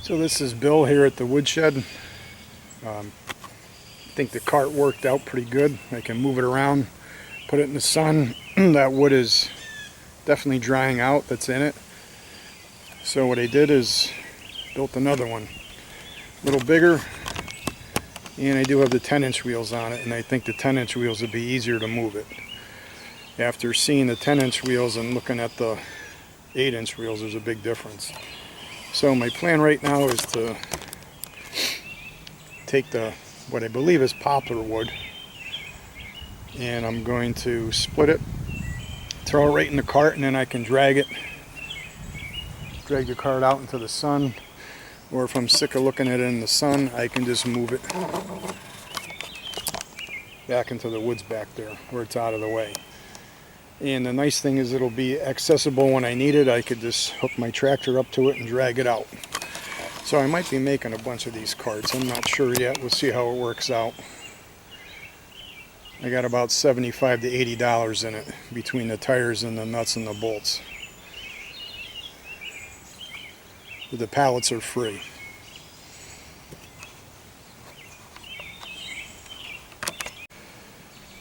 So this is Bill here at the woodshed. I think the cart worked out pretty good. I can move it around, put it in the sun. That wood is definitely drying out that's in it. So what I did is built another one, a little bigger, and I do have the 10-inch wheels on it, and I think the 10-inch wheels would be easier to move it. After seeing the 10-inch wheels and looking at the 8-inch wheels, there's a big difference. So my plan right now is to take what I believe is poplar wood, and I'm going to split it, throw it right in the cart, and then I can drag the cart out into the sun, or if I'm sick of looking at it in the sun, I can just move it back into the woods back there where it's out of the way. And the nice thing is it'll be accessible when I need it. I could just hook my tractor up to it and drag it out. So I might be making a bunch of these carts. I'm not sure yet. We'll see how it works out. I got about $75 to $80 in it between the tires and the nuts and the bolts. But the pallets are free.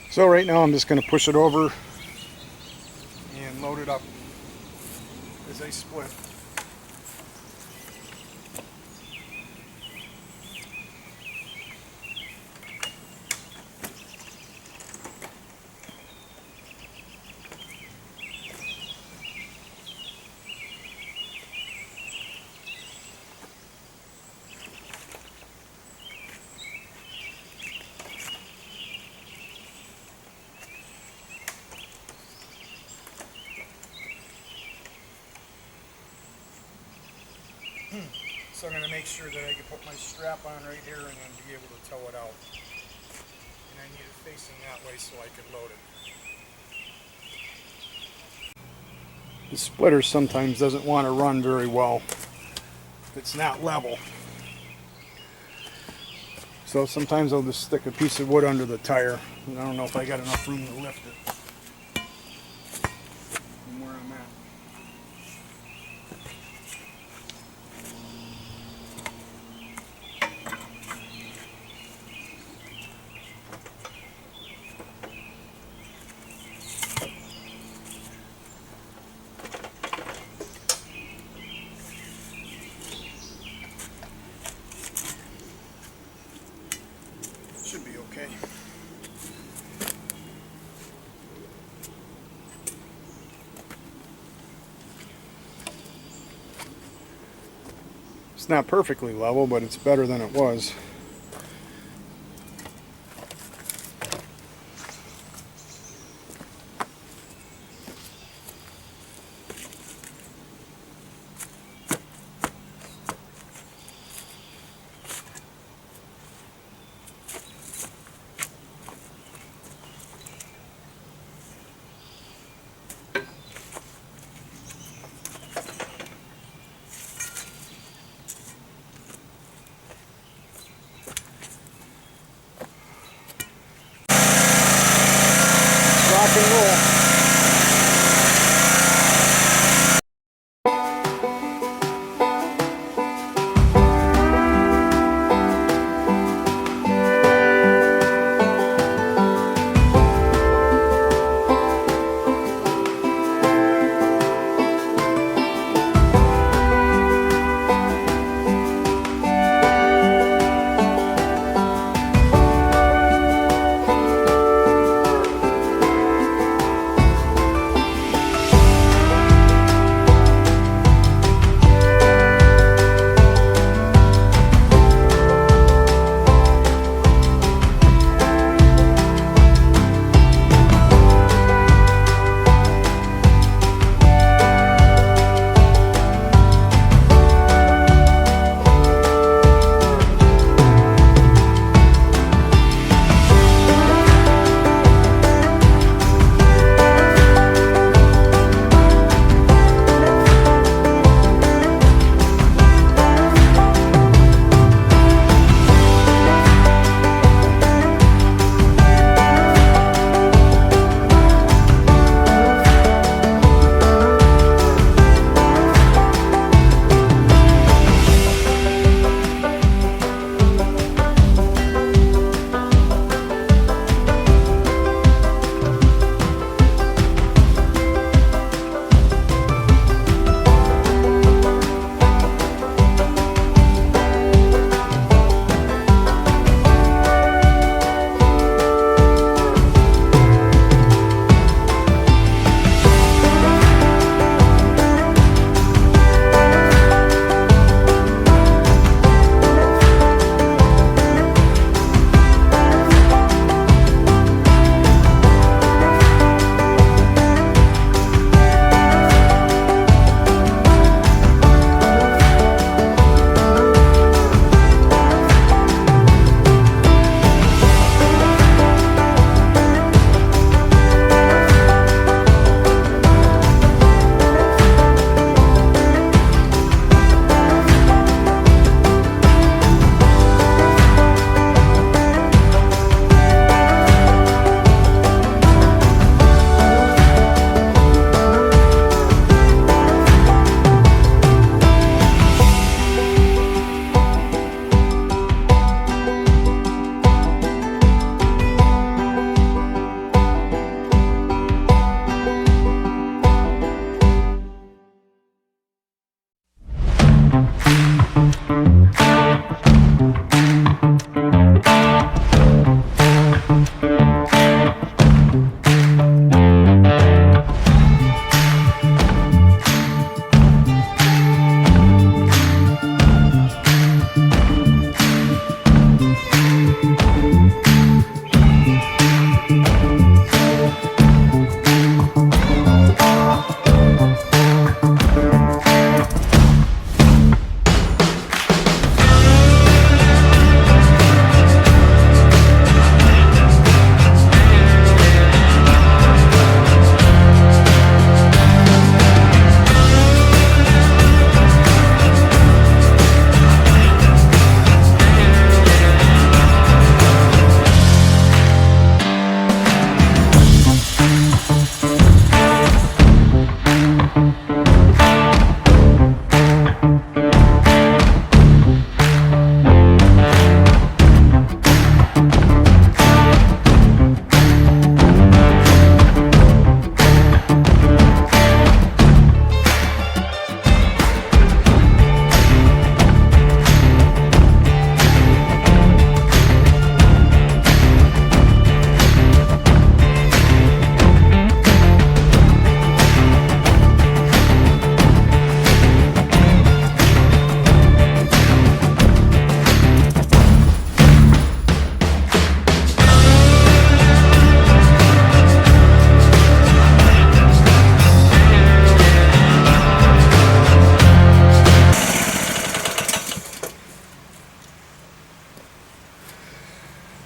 So right now I'm just going to push it over and load it up as I split. So I'm going to make sure that I can put my strap on right here and then be able to tow it out. And I need it facing that way so I can load it. The splitter sometimes doesn't want to run very well if it's not level. So sometimes I'll just stick a piece of wood under the tire. And I don't know if I got enough room to lift it from where I'm at. Should be okay. It's not perfectly level, but it's better than it was.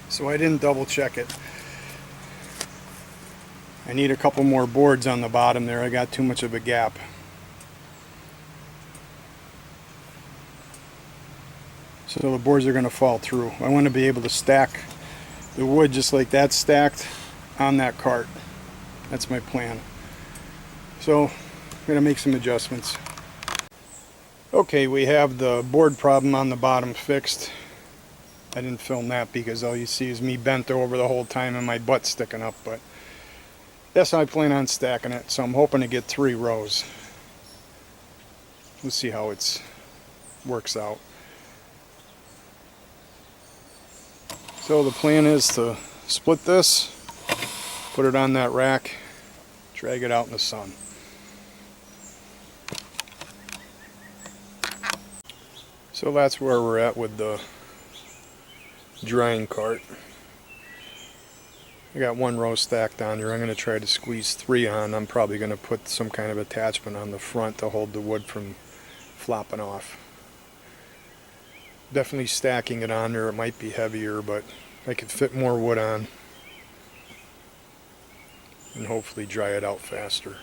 So I didn't double check it. I need a couple more boards on the bottom there. I got too much of a gap. So the boards are going to fall through. I want to be able to stack the wood just like that's stacked on that cart. That's my plan. So I'm going to make some adjustments. Okay, we have the board problem on the bottom fixed. I didn't film that because all you see is me bent over the whole time and my butt sticking up, but that's how I plan on stacking it. So I'm hoping to get 3 rows. We'll see how it works out. So the plan is to split this, put it on that rack, drag it out in the sun. So that's where we're at with the drying cart. I got 1 row stacked on there. I'm going to try to squeeze 3 on. I'm probably going to put some kind of attachment on the front to hold the wood from flopping off. Definitely stacking it on there. It might be heavier, but I could fit more wood on and hopefully dry it out faster.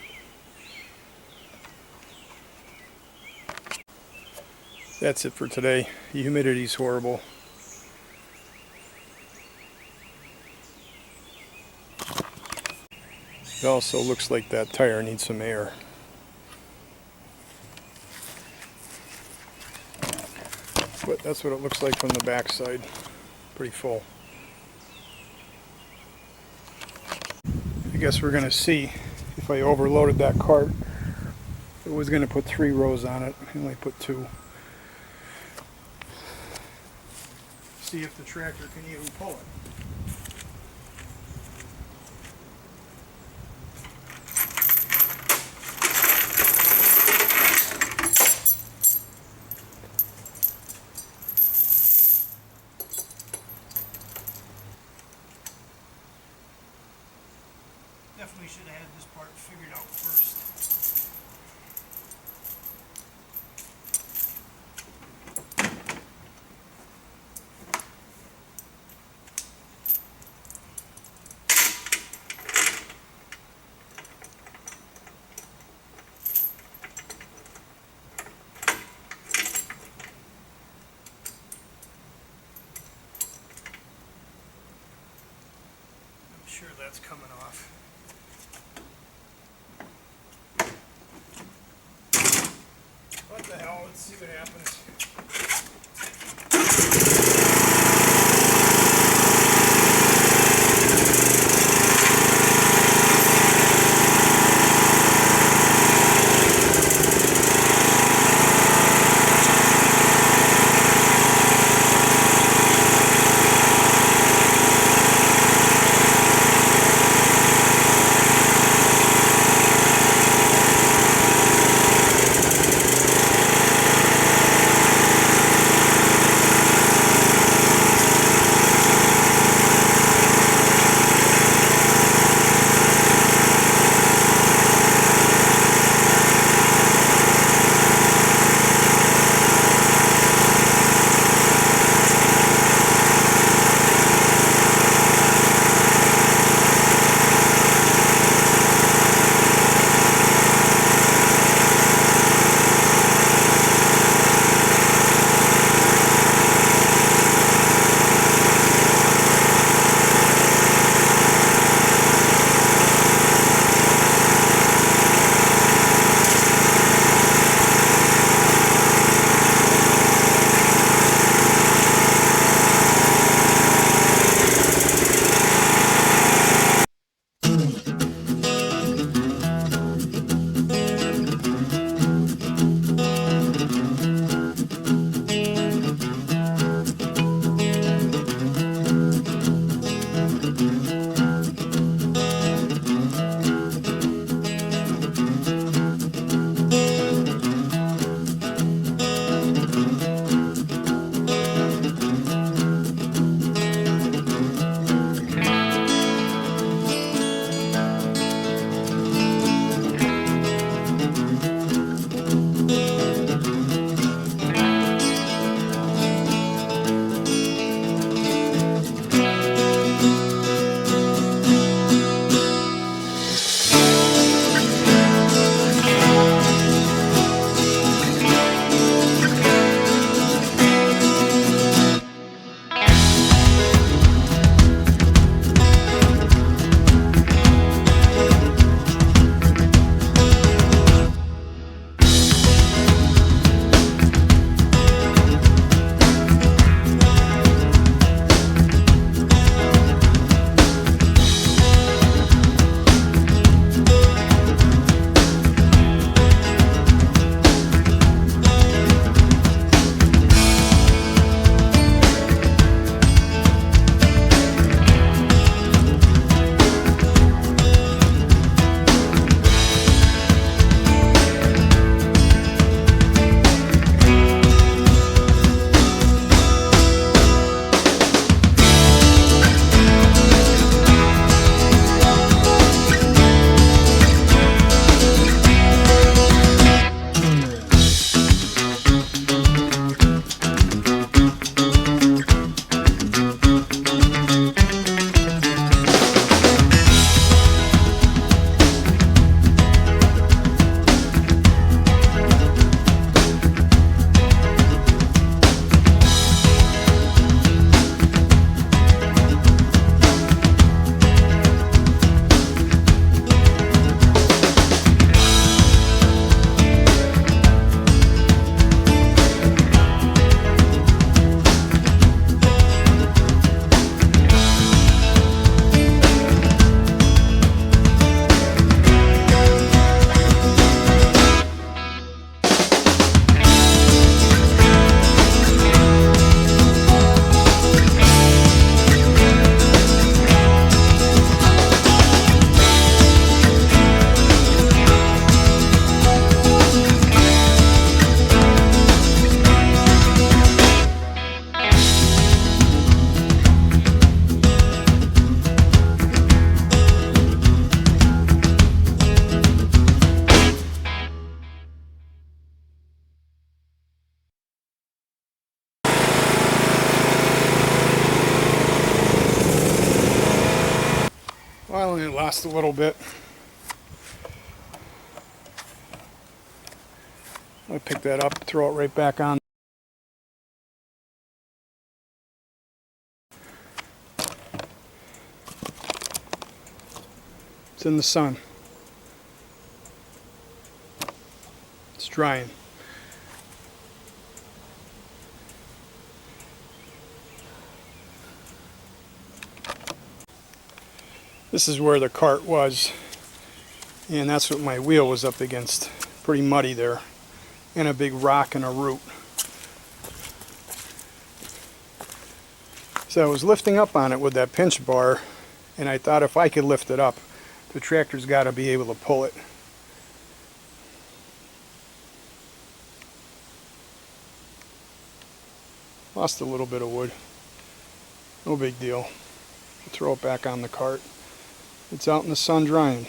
That's it for today. The humidity's horrible. It also looks like that tire needs some air. But that's what it looks like from the back side. Pretty full. I guess we're going to see if I overloaded that cart. It was going to put 3 rows on it. I only put 2. See if the tractor can even pull it. Definitely should have had this part figured out first. I'm sure that's coming off. What the hell, let's see what happens. Finally, it lost a little bit. I'll pick that up, throw it right back on. It's in the sun. It's drying. This is where the cart was, and that's what my wheel was up against. Pretty muddy there, and a big rock and a root. So I was lifting up on it with that pinch bar, and I thought if I could lift it up, the tractor's got to be able to pull it. Lost a little bit of wood. No big deal. Throw it back on the cart. It's out in the sun drying.